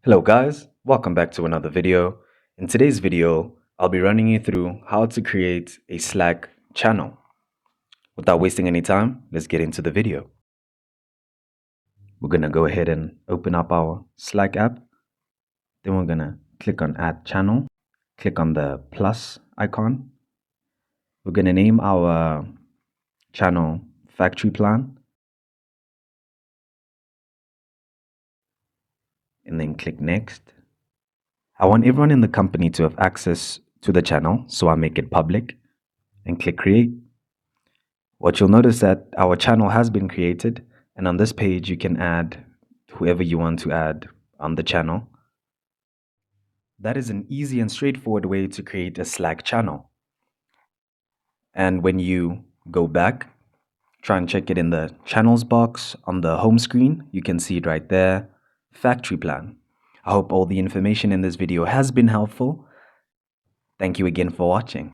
Hello guys, welcome back to another video. In today's video, I'll be running you through how to create a Slack channel. Without wasting any time, let's get into the video. We're going to go ahead and open up our Slack app. Then we're going to click on Add Channel, click on the plus icon. We're going to name our channel Factory Plan, and then click Next. I want everyone in the company to have access to the channel, so I make it public and click Create. What you'll notice that our channel has been created, and on this page you can add whoever you want to add on the channel. That is an easy and straightforward way to create a Slack channel. And when you go back, try and check it in the channels box on the home screen. You can see it right there, Factory Plan. I hope all the information in this video has been helpful. Thank you again for watching.